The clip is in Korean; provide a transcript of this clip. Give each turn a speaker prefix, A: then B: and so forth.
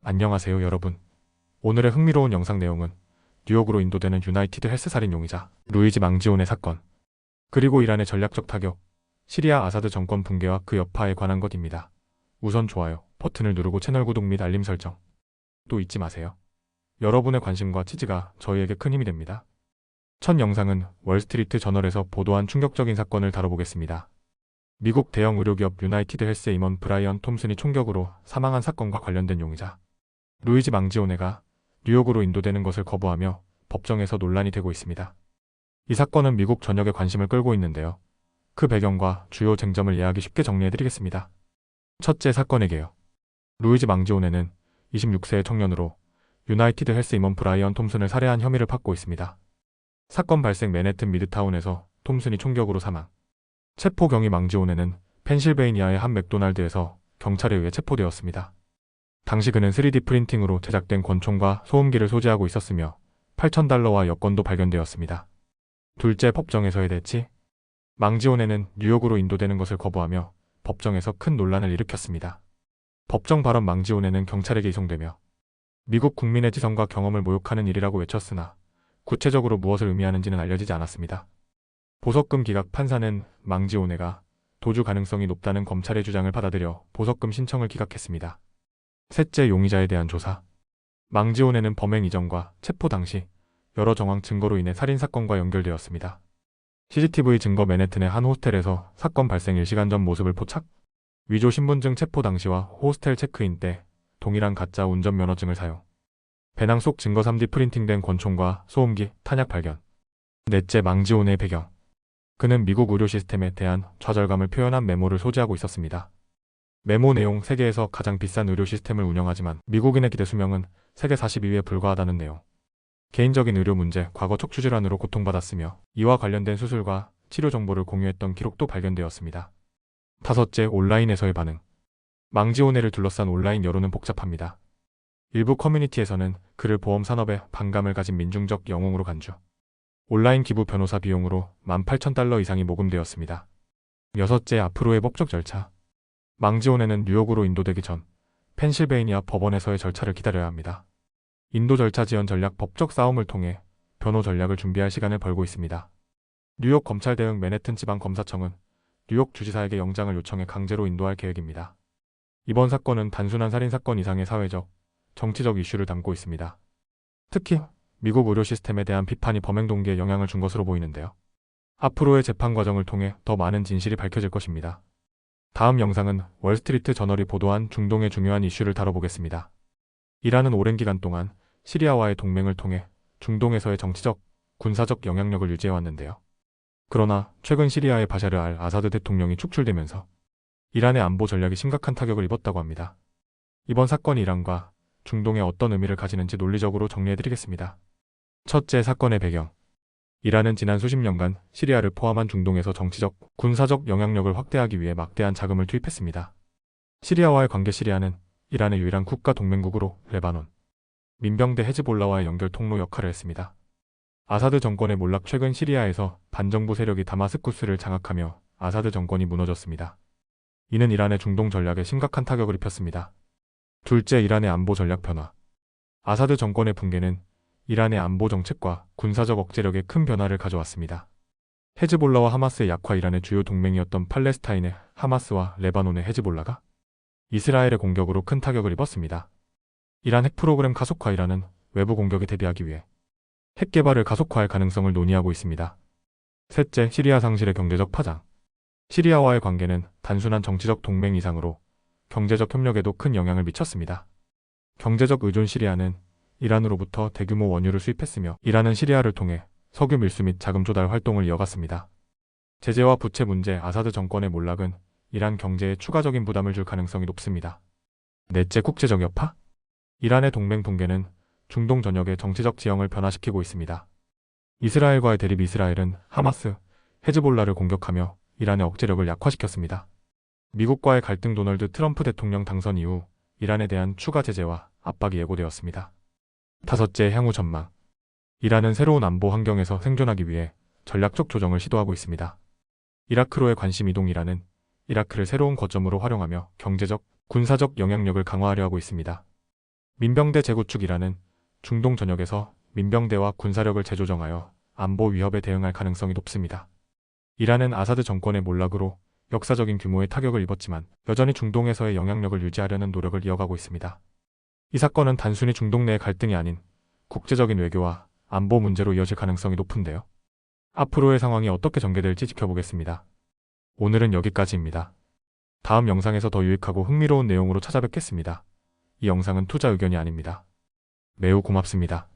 A: 안녕하세요 여러분. 오늘의 흥미로운 영상 내용은 뉴욕으로 인도되는 유나이티드 헬스 살인 용의자 루이지 망지온의 사건, 그리고 이란의 전략적 타격, 시리아 아사드 정권 붕괴와 그 여파에 관한 것입니다. 우선 좋아요 버튼을 누르고 채널 구독 및 알림 설정 또 잊지 마세요. 여러분의 관심과 지지가 저희에게 큰 힘이 됩니다. 첫 영상은 월스트리트 저널에서 보도한 충격적인 사건을 다뤄보겠습니다. 미국 대형 의료기업 유나이티드 헬스의 임원 브라이언 톰슨이 총격으로 사망한 사건과 관련된 용의자 루이지 망지오네가 뉴욕으로 인도되는 것을 거부하며 법정에서 논란이 되고 있습니다. 이 사건은 미국 전역에 관심을 끌고 있는데요. 그 배경과 주요 쟁점을 이해하기 쉽게 정리해드리겠습니다. 첫째, 사건의 개요. 루이지 망지오네는 26세의 청년으로 유나이티드 헬스 임원 브라이언 톰슨을 살해한 혐의를 받고 있습니다. 사건 발생 맨해튼 미드타운에서 톰슨이 총격으로 사망. 체포 경위 망지오네는 펜실베이니아의 한 맥도날드에서 경찰에 의해 체포되었습니다. 당시 그는 3D 프린팅으로 제작된 권총과 소음기를 소지하고 있었으며 $8,000와 여권도 발견되었습니다. 둘째, 법정에서의 대치. 망지오네는 뉴욕으로 인도되는 것을 거부하며 법정에서 큰 논란을 일으켰습니다. 법정 발언. 망지오네는 경찰에게 이송되며 미국 국민의 지성과 경험을 모욕하는 일이라고 외쳤으나 구체적으로 무엇을 의미하는지는 알려지지 않았습니다. 보석금 기각. 판사는 망지오네가 도주 가능성이 높다는 검찰의 주장을 받아들여 보석금 신청을 기각했습니다. 셋째, 용의자에 대한 조사. 망지오네는 범행 이전과 체포 당시 여러 정황 증거로 인해 살인사건과 연결되었습니다. CCTV 증거. 맨해튼의 한 호스텔에서 사건 발생 1시간 전 모습을 포착. 위조 신분증. 체포 당시와 호스텔 체크인 때 동일한 가짜 운전면허증을 사용. 배낭 속 증거. 3D 프린팅된 권총과 소음기, 탄약 발견. 넷째, 망지오네의 배경. 그는 미국 의료 시스템에 대한 좌절감을 표현한 메모를 소지하고 있었습니다. 메모 내용: 세계에서 가장 비싼 의료 시스템을 운영하지만 미국인의 기대 수명은 세계 42위에 불과하다는 내용. 개인적인 의료 문제, 과거 척추질환으로 고통받았으며 이와 관련된 수술과 치료 정보를 공유했던 기록도 발견되었습니다. 다섯째, 온라인에서의 반응. 망지오네를 둘러싼 온라인 여론은 복잡합니다. 일부 커뮤니티에서는 그를 보험 산업에 반감을 가진 민중적 영웅으로 간주. 온라인 기부 변호사 비용으로 $18,000 이상이 모금되었습니다. 여섯째, 앞으로의 법적 절차. 망지오네는 뉴욕으로 인도되기 전 펜실베이니아 법원에서의 절차를 기다려야 합니다. 인도 절차 지연 전략. 법적 싸움을 통해 변호 전략을 준비할 시간을 벌고 있습니다. 뉴욕 검찰 대응. 맨해튼 지방검사청은 뉴욕 주지사에게 영장을 요청해 강제로 인도할 계획입니다. 이번 사건은 단순한 살인사건 이상의 사회적, 정치적 이슈를 담고 있습니다. 특히 미국 의료 시스템에 대한 비판이 범행 동기에 영향을 준 것으로 보이는데요. 앞으로의 재판 과정을 통해 더 많은 진실이 밝혀질 것입니다. 다음 영상은 월스트리트 저널이 보도한 중동의 중요한 이슈를 다뤄보겠습니다. 이란은 오랜 기간 동안 시리아와의 동맹을 통해 중동에서의 정치적, 군사적 영향력을 유지해왔는데요. 그러나 최근 시리아의 바샤르 알 아사드 대통령이 축출되면서 이란의 안보 전략이 심각한 타격을 입었다고 합니다. 이번 사건이 이란과 중동에 어떤 의미를 가지는지 논리적으로 정리해드리겠습니다. 첫째, 사건의 배경. 이란은 지난 수십 년간 시리아를 포함한 중동에서 정치적, 군사적 영향력을 확대하기 위해 막대한 자금을 투입했습니다. 시리아와의 관계. 시리아는 이란의 유일한 국가 동맹국으로 레바논, 민병대 헤즈볼라와의 연결 통로 역할을 했습니다. 아사드 정권의 몰락. 최근 시리아에서 반정부 세력이 다마스쿠스를 장악하며 아사드 정권이 무너졌습니다. 이는 이란의 중동 전략에 심각한 타격을 입혔습니다. 둘째, 이란의 안보 전략 변화. 아사드 정권의 붕괴는 이란의 안보 정책과 군사적 억제력에 큰 변화를 가져왔습니다. 헤즈볼라와 하마스의 약화. 이란의 주요 동맹이었던 팔레스타인의 하마스와 레바논의 헤즈볼라가 이스라엘의 공격으로 큰 타격을 입었습니다. 이란 핵 프로그램 가속화. 이란은 외부 공격에 대비하기 위해 핵 개발을 가속화할 가능성을 논의하고 있습니다. 셋째, 시리아 상실의 경제적 파장. 시리아와의 관계는 단순한 정치적 동맹 이상으로 경제적 협력에도 큰 영향을 미쳤습니다. 경제적 의존. 시리아는 이란으로부터 대규모 원유를 수입했으며 이란은 시리아를 통해 석유 밀수 및 자금 조달 활동을 이어갔습니다. 제재와 부채 문제. 아사드 정권의 몰락은 이란 경제에 추가적인 부담을 줄 가능성이 높습니다. 넷째, 국제적 여파. 이란의 동맹 붕괴는 중동 전역의 정치적 지형을 변화시키고 있습니다. 이스라엘과의 대립. 이스라엘은 하마스, 헤즈볼라를 공격하며 이란의 억제력을 약화시켰습니다. 미국과의 갈등. 도널드 트럼프 대통령 당선 이후 이란에 대한 추가 제재와 압박이 예고되었습니다. 다섯째, 향후 전망. 이란은 새로운 안보 환경에서 생존하기 위해 전략적 조정을 시도하고 있습니다. 이라크로의 관심 이동. 이란은 이라크를 새로운 거점으로 활용하며 경제적, 군사적 영향력을 강화하려 하고 있습니다. 민병대 재구축 이란은 중동 전역에서 민병대와 군사력을 재조정하여 안보 위협에 대응할 가능성이 높습니다. 이란은 아사드 정권의 몰락으로 역사적인 규모의 타격을 입었지만 여전히 중동에서의 영향력을 유지하려는 노력을 이어가고 있습니다. 이 사건은 단순히 중동 내의 갈등이 아닌 국제적인 외교와 안보 문제로 이어질 가능성이 높은데요. 앞으로의 상황이 어떻게 전개될지 지켜보겠습니다. 오늘은 여기까지입니다. 다음 영상에서 더 유익하고 흥미로운 내용으로 찾아뵙겠습니다. 이 영상은 투자 의견이 아닙니다. 매우 고맙습니다.